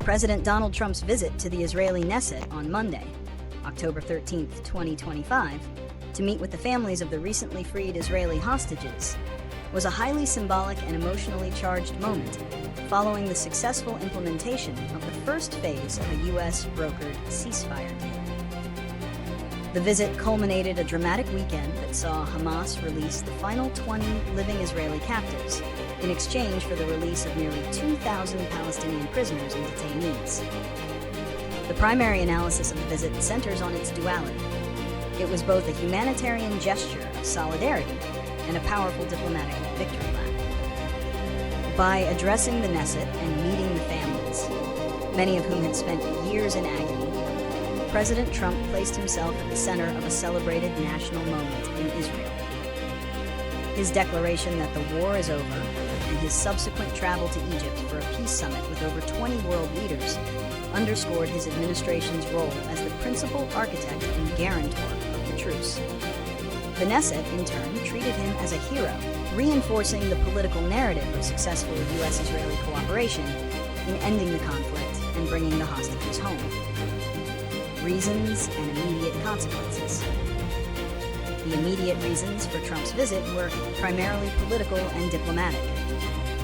President Donald Trump's visit to the Israeli Knesset on Monday, October 13, 2025, to meet with the families of the recently freed Israeli hostages, was a highly symbolic and emotionally charged moment following the successful implementation of the first phase of a U.S.-brokered ceasefire deal. The visit culminated a dramatic weekend that saw Hamas release the final 20 living Israeli captives in exchange for the release of nearly 2,000 Palestinian prisoners and detainees. The primary analysis of the visit centers on its duality. It was both a humanitarian gesture of solidarity and a powerful diplomatic victory lap. By addressing the Knesset and meeting the families, many of whom had spent years in agony, President Trump placed himself at the center of a celebrated national moment in Israel. His declaration that the war is over and his subsequent travel to Egypt for a peace summit with over 20 world leaders underscored his administration's role as the principal architect and guarantor of the truce. The Knesset, in turn, treated him as a hero, reinforcing the political narrative of successful U.S.-Israeli cooperation in ending the conflict and bringing the hostages home. Reasons and immediate consequences. The immediate reasons for Trump's visit were primarily political and diplomatic.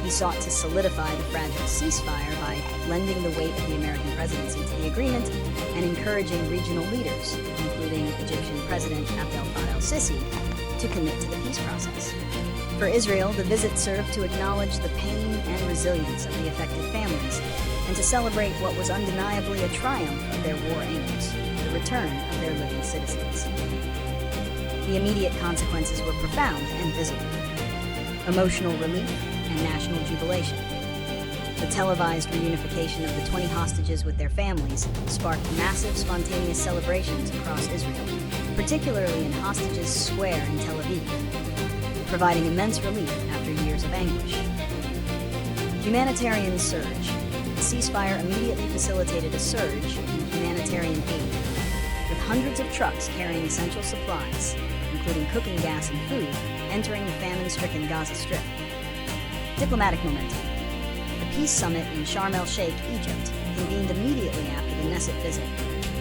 He sought to solidify the fragile ceasefire by lending the weight of the American presidency to the agreement and encouraging regional leaders, including Egyptian President Abdel Fattah el-Sisi, to commit to the peace process. For Israel, the visit served to acknowledge the pain and resilience of the affected families and to celebrate what was undeniably a triumph of their war aims, the return of their living citizens. The immediate consequences were profound and visible. Emotional relief and national jubilation. The televised reunification of the 20 hostages with their families sparked massive spontaneous celebrations across Israel, particularly in Hostages Square in Tel Aviv, providing immense relief after years of anguish. Humanitarian surge. The ceasefire immediately facilitated a surge in humanitarian aid, with hundreds of trucks carrying essential supplies, including cooking gas and food, entering the famine-stricken Gaza Strip. Diplomatic momentum. The peace summit in Sharm el-Sheikh, Egypt, convened immediately after the Knesset visit,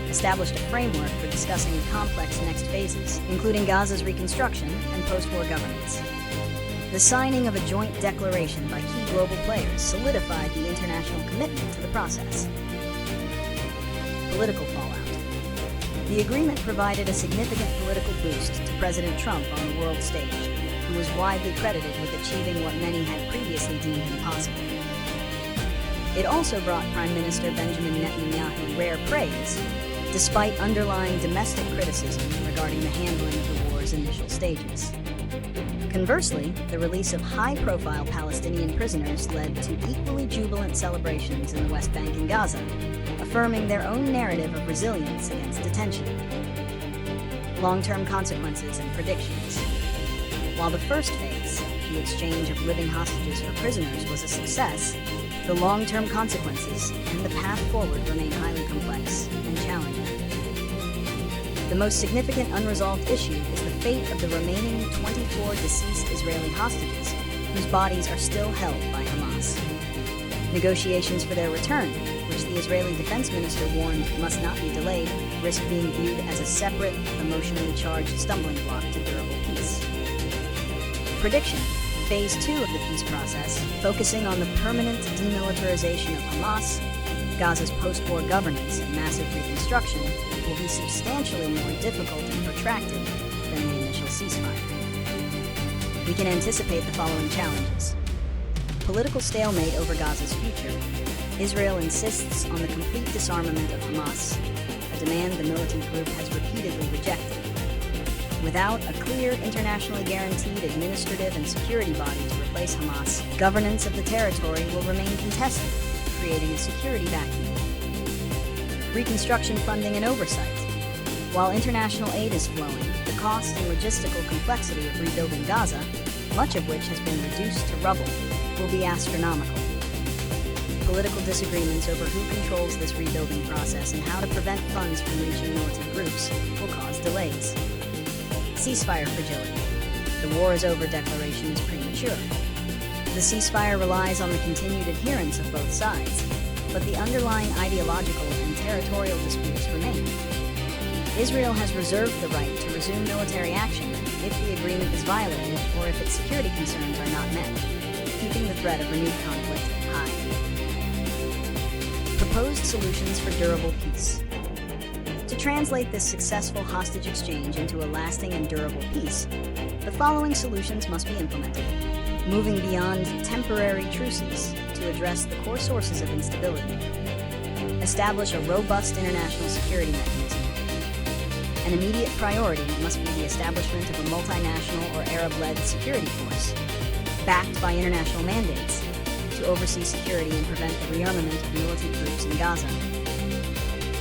established a framework for discussing the complex next phases, including Gaza's reconstruction and post-war governance. The signing of a joint declaration by key global players solidified the international commitment to the process. Political fallout. The agreement provided a significant political boost to President Trump on the world stage, who was widely credited with achieving what many had previously deemed impossible. It also brought Prime Minister Benjamin Netanyahu rare praise, despite underlying domestic criticism regarding the handling of the war's initial stages. Conversely, the release of high-profile Palestinian prisoners led to equally jubilant celebrations in the West Bank and Gaza, affirming their own narrative of resilience against detention. Long-term consequences and predictions. While the first phase, the exchange of living hostages for prisoners, was a success, the long-term consequences and the path forward remain highly complex and challenging. The most significant unresolved issue is the fate of the remaining 24 deceased Israeli hostages, whose bodies are still held by Hamas. Negotiations for their return, which the Israeli defense minister warned must not be delayed, risk being viewed as a separate, emotionally charged stumbling block to durable peace. Prediction. Phase 2 of the peace process, focusing on the permanent demilitarization of Hamas, Gaza's post-war governance and massive reconstruction, will be substantially more difficult and protracted than the initial ceasefire. We can anticipate the following challenges. Political stalemate over Gaza's future. Israel insists on the complete disarmament of Hamas, a demand the militant group has repeatedly rejected. Without a clear, internationally guaranteed administrative and security body to replace Hamas, governance of the territory will remain contested, creating a security vacuum. Reconstruction funding and oversight. While international aid is flowing, the cost and logistical complexity of rebuilding Gaza, much of which has been reduced to rubble, will be astronomical. Political disagreements over who controls this rebuilding process and how to prevent funds from reaching militant groups will cause delays. Ceasefire fragility. The war is over declaration is premature. The ceasefire relies on the continued adherence of both sides, but the underlying ideological and territorial disputes remain. Israel has reserved the right to resume military action if the agreement is violated or if its security concerns are not met, keeping the threat of renewed conflict high. Proposed solutions for durable peace. To translate this successful hostage exchange into a lasting and durable peace, the following solutions must be implemented, moving beyond temporary truces to address the core sources of instability. Establish a robust international security mechanism. An immediate priority must be the establishment of a multinational or Arab-led security force, backed by international mandates, to oversee security and prevent the rearmament of militant groups in Gaza.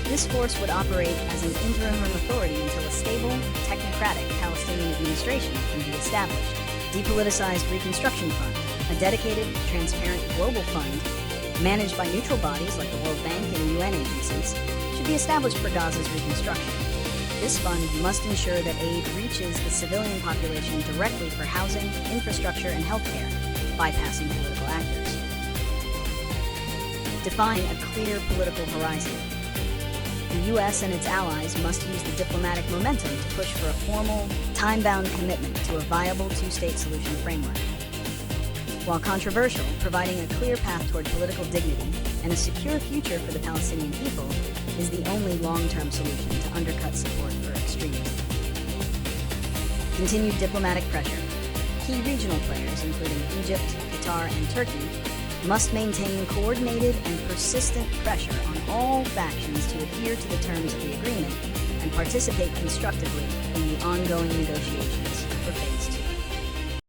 This force would operate as an interim authority until a stable, technocratic Palestinian administration can be established. Depoliticized Reconstruction Fund, a dedicated, transparent global fund managed by neutral bodies like the World Bank and UN agencies, should be established for Gaza's reconstruction. This fund must ensure that aid reaches the civilian population directly for housing, infrastructure, and healthcare, bypassing political actors. Define a clear political horizon. The U.S. and its allies must use the diplomatic momentum to push for a formal, time-bound commitment to a viable two-state solution framework. While controversial, providing a clear path toward political dignity and a secure future for the Palestinian people is the only long-term solution to undercut support for extremism. Continued diplomatic pressure. Key regional players, including Egypt, Qatar, and Turkey, must maintain coordinated and persistent pressure on all factions to adhere to the terms of the agreement and participate constructively in the ongoing negotiations.